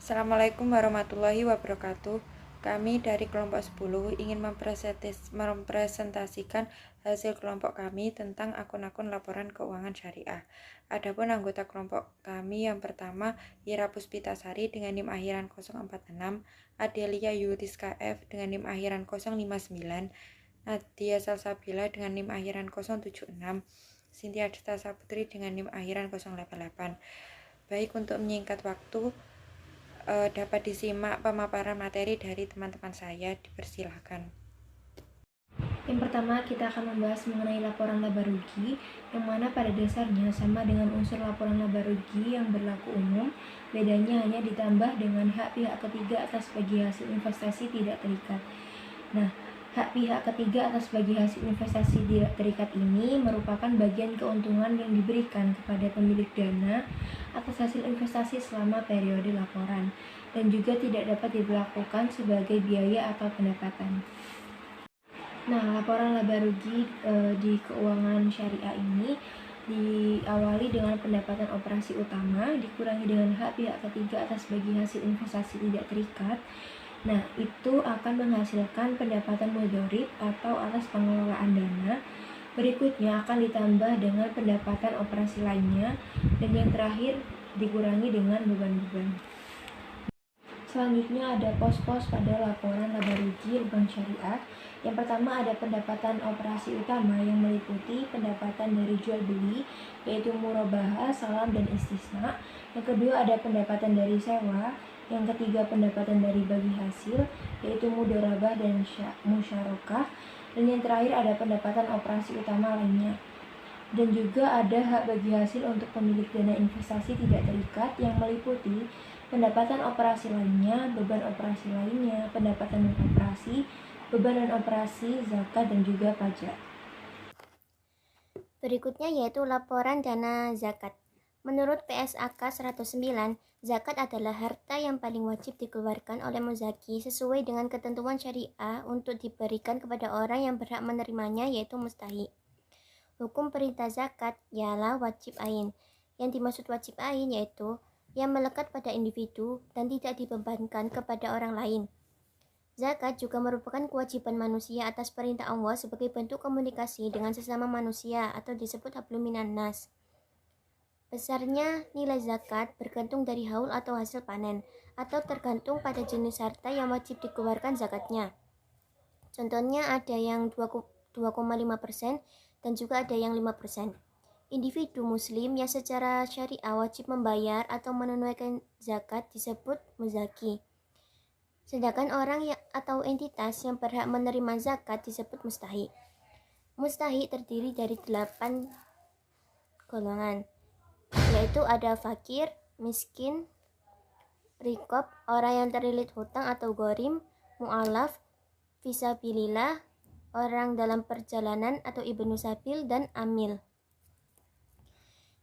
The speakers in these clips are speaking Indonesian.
Assalamualaikum warahmatullahi wabarakatuh. Kami dari kelompok 10 ingin mempresentasikan hasil kelompok kami tentang akun-akun laporan keuangan syariah. Adapun anggota kelompok kami yang pertama, Ira Puspitasari dengan NIM akhiran 046, Adelia Yuriska F dengan NIM akhiran 059, Nadia Salsabila dengan NIM akhiran 076, Cynthia Dita Saputri dengan NIM akhiran 088. Baik, untuk menyingkat waktu, dapat disimak pemaparan materi dari teman-teman saya. Dipersilahkan. Yang pertama, kita akan membahas mengenai laporan laba rugi, yang mana pada dasarnya sama dengan unsur laporan laba rugi yang berlaku umum, bedanya hanya ditambah dengan hak pihak ketiga atas bagi hasil investasi tidak terikat. Nah, hak pihak ketiga atas bagi hasil investasi tidak terikat ini merupakan bagian keuntungan yang diberikan kepada pemilik dana atas hasil investasi selama periode laporan, dan juga tidak dapat diberlakukan sebagai biaya atau pendapatan. Nah, laporan laba rugi di keuangan syariah ini diawali dengan pendapatan operasi utama, dikurangi dengan hak pihak ketiga atas bagi hasil investasi tidak terikat. Nah, itu akan menghasilkan pendapatan mudhorib atau atas pengelolaan dana. Berikutnya akan ditambah dengan pendapatan operasi lainnya, dan yang terakhir dikurangi dengan beban-beban. Selanjutnya ada pos-pos pada laporan laba rugi bank syariah. Yang pertama ada pendapatan operasi utama yang meliputi pendapatan dari jual beli, yaitu murabahah, salam, dan istisna. Yang kedua ada pendapatan dari sewa. Yang ketiga pendapatan dari bagi hasil, yaitu mudharabah dan musyarakah. Dan yang terakhir ada pendapatan operasi utama lainnya. Dan juga ada hak bagi hasil untuk pemilik dana investasi tidak terikat yang meliputi pendapatan operasi lainnya, beban operasi lainnya, pendapatan non-operasi, beban non-operasi, zakat, dan juga pajak. Berikutnya yaitu laporan dana zakat. Menurut PSAK 109, zakat adalah harta yang paling wajib dikeluarkan oleh muzaki sesuai dengan ketentuan syariah untuk diberikan kepada orang yang berhak menerimanya, yaitu mustahi. Hukum perintah zakat ialah wajib ain. Yang dimaksud wajib ain yaitu yang melekat pada individu dan tidak dibebankan kepada orang lain. Zakat juga merupakan kewajiban manusia atas perintah Allah sebagai bentuk komunikasi dengan sesama manusia atau disebut hablum minan nas. Besarnya nilai zakat bergantung dari haul atau hasil panen, atau tergantung pada jenis harta yang wajib dikeluarkan zakatnya. Contohnya ada yang 2,5% dan juga ada yang 5%. Individu muslim yang secara syariah wajib membayar atau menunaikan zakat disebut muzaki. Sedangkan orang atau entitas yang berhak menerima zakat disebut mustahi. Mustahi terdiri dari 8 golongan, yaitu ada fakir, miskin, rikob, orang yang terlilit hutang atau gorim, mu'alaf, fisabilillah, orang dalam perjalanan atau ibnu sabil, dan amil.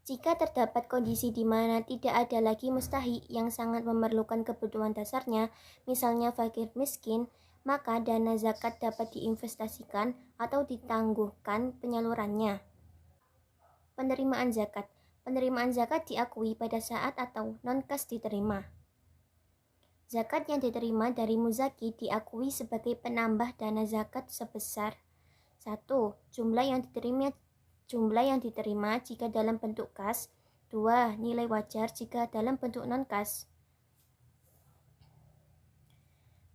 Jika terdapat kondisi di mana tidak ada lagi mustahi yang sangat memerlukan kebutuhan dasarnya, misalnya fakir miskin, maka dana zakat dapat diinvestasikan atau ditangguhkan penyalurannya. Penerimaan zakat. Penerimaan zakat diakui pada saat atau non-kas diterima. Zakat yang diterima dari muzaki diakui sebagai penambah dana zakat sebesar 1. Jumlah yang diterima jika dalam bentuk kas. 2. Nilai wajar jika dalam bentuk non-kas.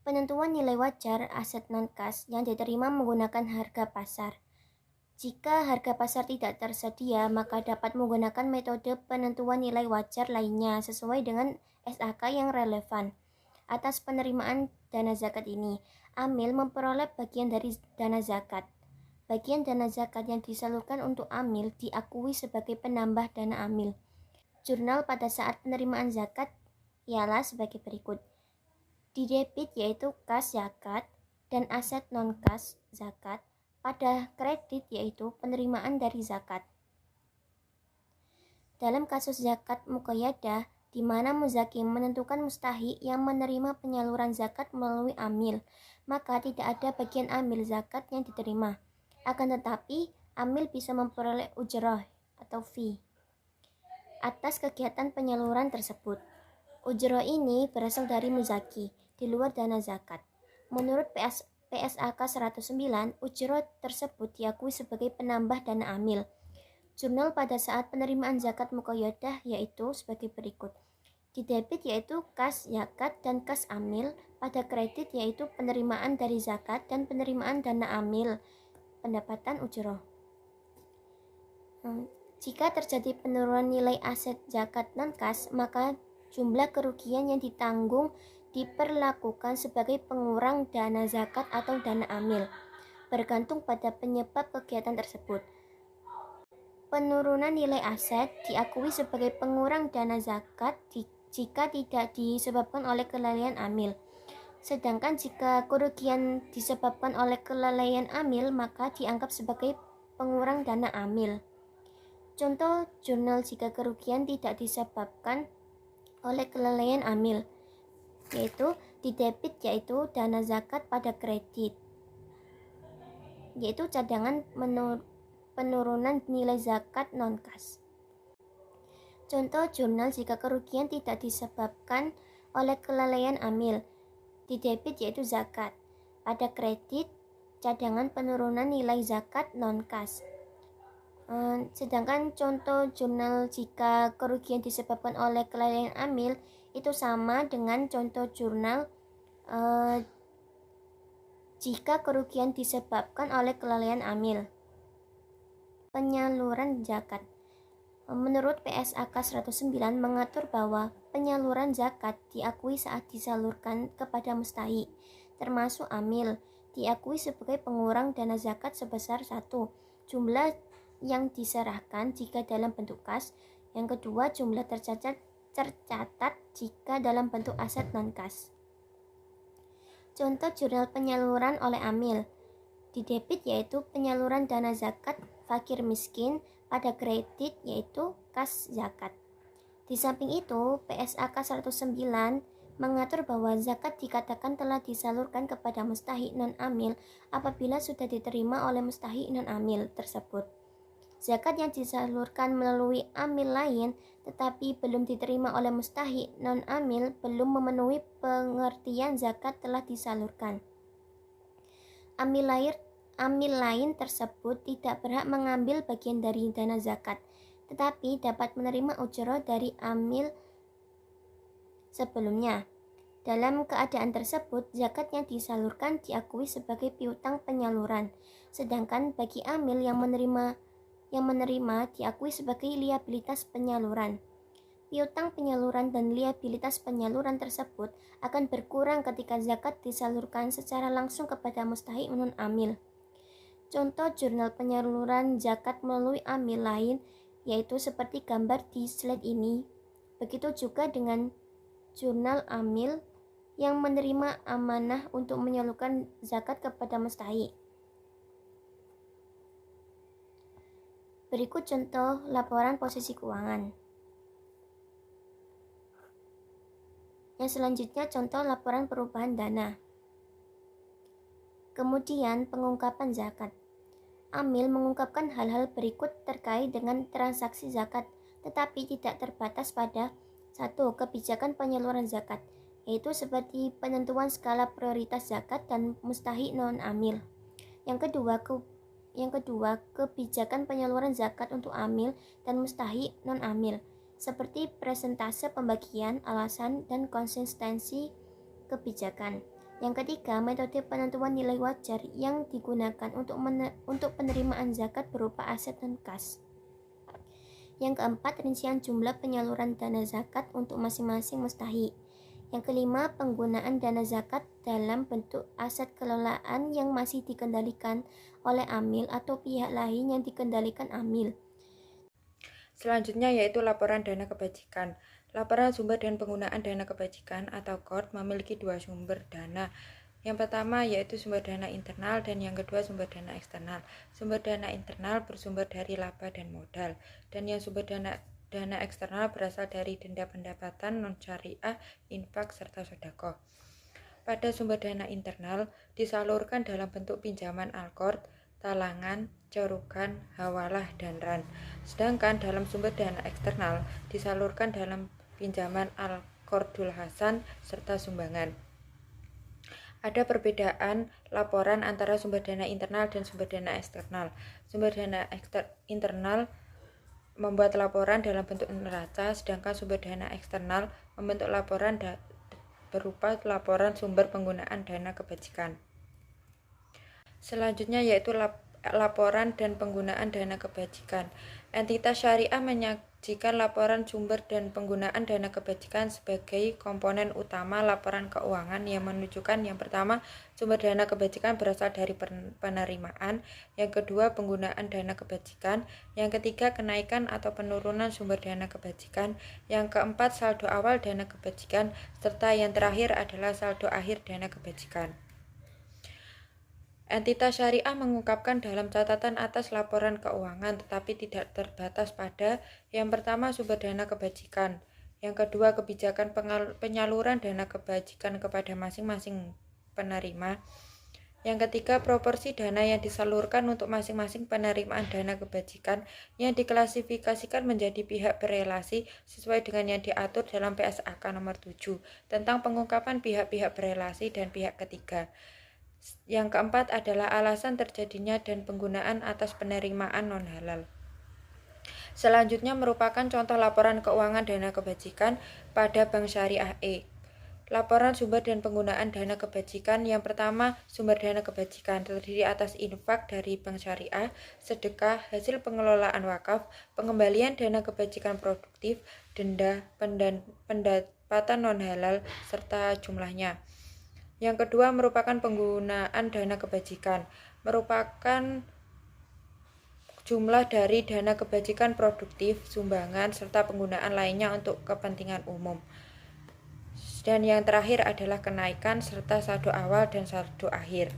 Penentuan nilai wajar aset non-kas yang diterima menggunakan harga pasar. Jika harga pasar tidak tersedia, maka dapat menggunakan metode penentuan nilai wajar lainnya sesuai dengan SAK yang relevan. Atas penerimaan dana zakat ini, amil memperoleh bagian dari dana zakat. Bagian dana zakat yang disalurkan untuk amil diakui sebagai penambah dana amil. Jurnal pada saat penerimaan zakat ialah sebagai berikut. Di debit yaitu kas zakat dan aset non-kas zakat. Pada kredit yaitu penerimaan dari zakat. Dalam kasus zakat muqayyadah, di mana muzaki menentukan mustahi yang menerima penyaluran zakat melalui amil, maka tidak ada bagian amil zakat yang diterima. Akan tetapi, amil bisa memperoleh ujrah atau fee atas kegiatan penyaluran tersebut. Ujroh ini berasal dari muzaki, di luar dana zakat. Menurut PSAK 109, ujroh tersebut diakui sebagai penambah dana amil. Jurnal pada saat penerimaan zakat muqayyadah yaitu sebagai berikut. Di debit yaitu kas zakat dan kas amil, pada kredit yaitu penerimaan dari zakat dan penerimaan dana amil, pendapatan ujroh. Jika terjadi penurunan nilai aset zakat non-kas, maka jumlah kerugian yang ditanggung diperlakukan sebagai pengurang dana zakat atau dana amil, bergantung pada penyebab kegiatan tersebut. Penurunan nilai aset diakui sebagai pengurang dana zakat jika tidak disebabkan oleh kelalaian amil. Sedangkan jika kerugian disebabkan oleh kelalaian amil, maka dianggap sebagai pengurang dana amil. Contoh jurnal jika kerugian tidak disebabkan oleh kelalaian amil, yaitu di debit yaitu dana zakat pada kredit, yaitu cadangan penurunan nilai zakat non-kas. Contoh jurnal jika kerugian tidak disebabkan oleh kelalaian amil, di debit yaitu zakat, pada kredit cadangan penurunan nilai zakat non-kas. Sedangkan contoh jurnal jika kerugian disebabkan oleh kelalaian amil itu sama dengan contoh jurnal jika kerugian disebabkan oleh kelalaian amil. Penyaluran zakat. Menurut PSAK 109 mengatur bahwa penyaluran zakat diakui saat disalurkan kepada mustahiq, termasuk amil, diakui sebagai pengurang dana zakat sebesar 1. Jumlah yang diserahkan jika dalam bentuk kas. Yang kedua, jumlah tercatat jika dalam bentuk aset non-kas. Contoh jurnal penyaluran oleh amil. Di debit yaitu penyaluran dana zakat fakir miskin, pada kredit yaitu kas zakat. Di samping itu, PSAK 109 mengatur bahwa zakat dikatakan telah disalurkan kepada mustahiq non-amil apabila sudah diterima oleh mustahiq non-amil tersebut. Zakat yang disalurkan melalui amil lain tetapi belum diterima oleh mustahiq non-amil belum memenuhi pengertian zakat telah disalurkan. Amil lain tersebut tidak berhak mengambil bagian dari dana zakat, tetapi dapat menerima ujroh dari amil sebelumnya. Dalam keadaan tersebut, zakat yang disalurkan diakui sebagai piutang penyaluran, sedangkan bagi amil yang menerima diakui sebagai liabilitas penyaluran. Piutang penyaluran dan liabilitas penyaluran tersebut akan berkurang ketika zakat disalurkan secara langsung kepada mustahiq non-amil. Contoh jurnal penyaluran zakat melalui amil lain yaitu seperti gambar di slide ini. Begitu juga dengan jurnal amil yang menerima amanah untuk menyalurkan zakat kepada mustahiq. Berikut contoh laporan posisi keuangan. Yang selanjutnya contoh laporan perubahan dana. Kemudian pengungkapan zakat. Amil mengungkapkan hal-hal berikut terkait dengan transaksi zakat, tetapi tidak terbatas pada 1. Kebijakan penyaluran zakat, yaitu seperti penentuan skala prioritas zakat dan mustahiq non-amil. Yang kedua, kebijakan penyaluran zakat untuk amil dan mustahiq non-amil, seperti presentase pembagian, alasan, dan konsistensi kebijakan. Yang ketiga, metode penentuan nilai wajar yang digunakan untuk penerimaan zakat berupa aset dan kas. Yang keempat, rincian jumlah penyaluran dana zakat untuk masing-masing mustahiq. Yang kelima, penggunaan dana zakat dalam bentuk aset kelolaan yang masih dikendalikan oleh amil atau pihak lain yang dikendalikan amil. Selanjutnya yaitu laporan dana kebajikan. Laporan sumber dan penggunaan dana kebajikan atau KORD memiliki dua sumber dana. Yang pertama yaitu sumber dana internal dan yang kedua sumber dana eksternal. Sumber dana internal bersumber dari laba dan modal, dan yang sumber dana eksternal berasal dari denda pendapatan non-syariah, infak, serta sedekah. Pada sumber dana internal disalurkan dalam bentuk pinjaman al-qard, talangan, corukan, hawalah, dan ran. Sedangkan dalam sumber dana eksternal disalurkan dalam pinjaman al Kordul Hasan, serta sumbangan. Ada perbedaan laporan antara sumber dana internal dan sumber dana eksternal. Sumber dana internal membuat laporan dalam bentuk neraca, sedangkan sumber dana eksternal membentuk laporan berupa laporan sumber penggunaan dana kebajikan. Selanjutnya yaitu laporan dan penggunaan dana kebajikan. Entitas syariah menyajikan laporan sumber dan penggunaan dana kebajikan sebagai komponen utama laporan keuangan yang menunjukkan yang pertama, sumber dana kebajikan berasal dari penerimaan, yang kedua, penggunaan dana kebajikan, yang ketiga, kenaikan atau penurunan sumber dana kebajikan, yang keempat, saldo awal dana kebajikan, serta yang terakhir adalah saldo akhir dana kebajikan. Entitas syariah mengungkapkan dalam catatan atas laporan keuangan, tetapi tidak terbatas pada yang pertama, sumber dana kebajikan, yang kedua, kebijakan penyaluran dana kebajikan kepada masing-masing penerima, yang ketiga, proporsi dana yang disalurkan untuk masing-masing penerimaan dana kebajikan yang diklasifikasikan menjadi pihak berelasi sesuai dengan yang diatur dalam PSAK nomor 7 tentang pengungkapan pihak-pihak berelasi dan pihak ketiga. Yang keempat adalah alasan terjadinya dan penggunaan atas penerimaan non-halal. Selanjutnya merupakan contoh laporan keuangan dana kebajikan pada Bank Syariah E. Laporan sumber dan penggunaan dana kebajikan. Yang pertama, sumber dana kebajikan terdiri atas infak dari Bank Syariah, sedekah, hasil pengelolaan wakaf, pengembalian dana kebajikan produktif, denda, pendapatan non-halal, serta jumlahnya. Yang kedua merupakan penggunaan dana kebajikan, merupakan jumlah dari dana kebajikan produktif, sumbangan, serta penggunaan lainnya untuk kepentingan umum. Dan yang terakhir adalah kenaikan serta saldo awal dan saldo akhir.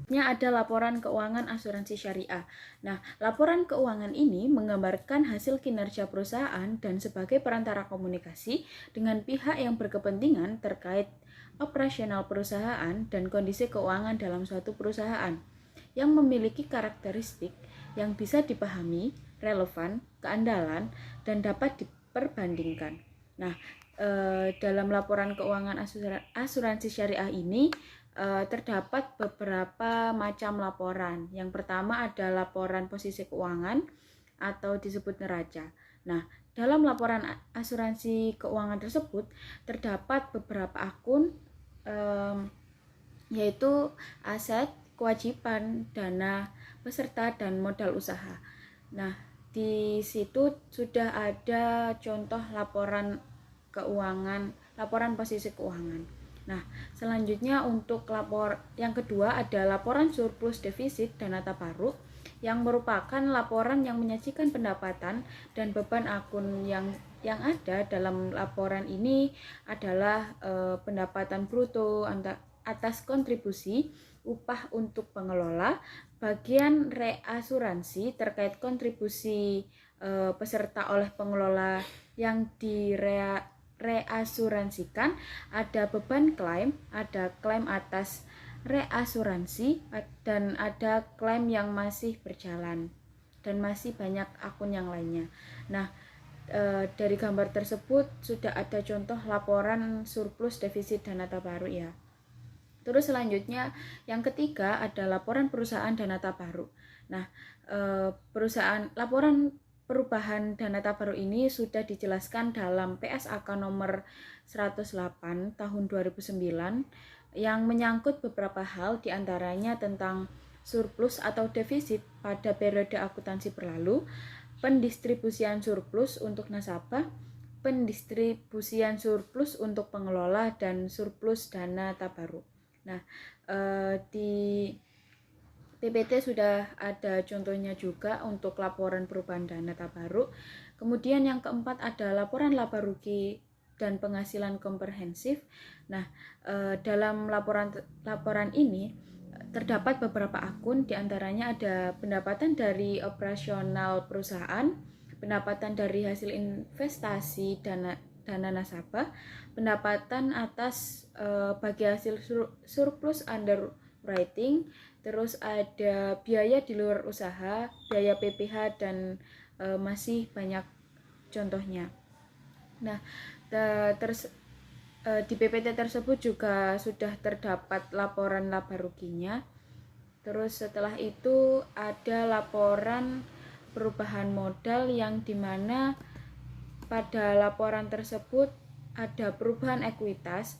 Ada laporan keuangan asuransi syariah. Nah, laporan keuangan ini menggambarkan hasil kinerja perusahaan dan sebagai perantara komunikasi dengan pihak yang berkepentingan terkait operasional perusahaan dan kondisi keuangan dalam suatu perusahaan yang memiliki karakteristik yang bisa dipahami, relevan, keandalan, dan dapat diperbandingkan. Nah, dalam laporan keuangan asuransi syariah ini terdapat beberapa macam laporan. Yang pertama ada laporan posisi keuangan atau disebut neraca. Nah, dalam laporan asuransi keuangan tersebut terdapat beberapa akun yaitu aset, kewajiban, dana, peserta, dan modal usaha. Nah, di situ sudah ada contoh laporan keuangan, laporan posisi keuangan. Nah, selanjutnya untuk yang kedua ada laporan surplus defisit dana tabarruk yang merupakan laporan yang menyajikan pendapatan dan beban akun yang ada dalam laporan ini adalah pendapatan bruto atas kontribusi upah untuk pengelola, bagian reasuransi terkait kontribusi peserta oleh pengelola yang reasuransikan, ada beban klaim, ada klaim atas reasuransi, dan ada klaim yang masih berjalan, dan masih banyak akun yang lainnya. Nah, dari gambar tersebut sudah ada contoh laporan surplus defisit dana tabarruk ya. Terus selanjutnya yang ketiga ada laporan perusahaan dana tabarruk. Nah, laporan perubahan dana tabarruk ini sudah dijelaskan dalam PSAK nomor 108 tahun 2009 yang menyangkut beberapa hal, diantaranya tentang surplus atau defisit pada periode akuntansi berlalu, pendistribusian surplus untuk nasabah, pendistribusian surplus untuk pengelola, dan surplus dana tabarruk. Nah, di PPT sudah ada contohnya juga untuk laporan perubahan dana tabarruk. Kemudian yang keempat ada laporan laba rugi dan penghasilan komprehensif. Nah, dalam laporan ini terdapat beberapa akun, diantaranya ada pendapatan dari operasional perusahaan, pendapatan dari hasil investasi dana nasabah, pendapatan atas bagi hasil surplus underwriting, terus ada biaya di luar usaha, biaya PPh, dan masih banyak contohnya. Nah, Di PPT tersebut juga sudah terdapat laporan laba ruginya. Terus setelah itu ada laporan perubahan modal yang dimana pada laporan tersebut ada perubahan ekuitas.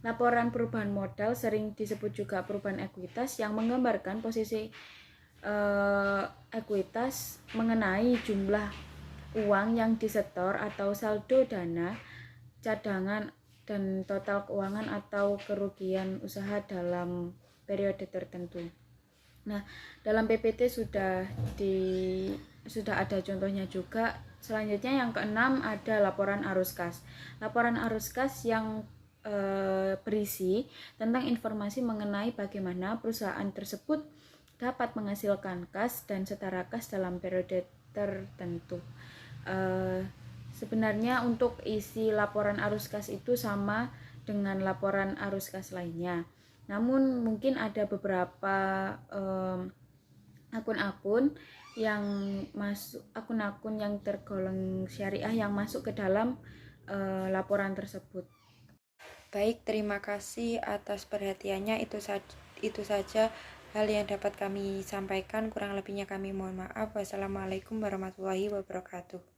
Laporan perubahan modal sering disebut juga perubahan ekuitas yang menggambarkan posisi ekuitas mengenai jumlah uang yang disetor atau saldo dana, cadangan, dan total keuangan atau kerugian usaha dalam periode tertentu. Nah, dalam PPT sudah ada contohnya juga. Selanjutnya yang keenam ada laporan arus kas. Laporan arus kas yang berisi tentang informasi mengenai bagaimana perusahaan tersebut dapat menghasilkan kas dan setara kas dalam periode tertentu. Sebenarnya untuk isi laporan arus kas itu sama dengan laporan arus kas lainnya. Namun mungkin ada beberapa akun-akun yang tergolong syariah yang masuk ke dalam laporan tersebut. Baik, terima kasih atas perhatiannya. Itu saja hal yang dapat kami sampaikan. Kurang lebihnya kami mohon maaf. Wassalamualaikum warahmatullahi wabarakatuh.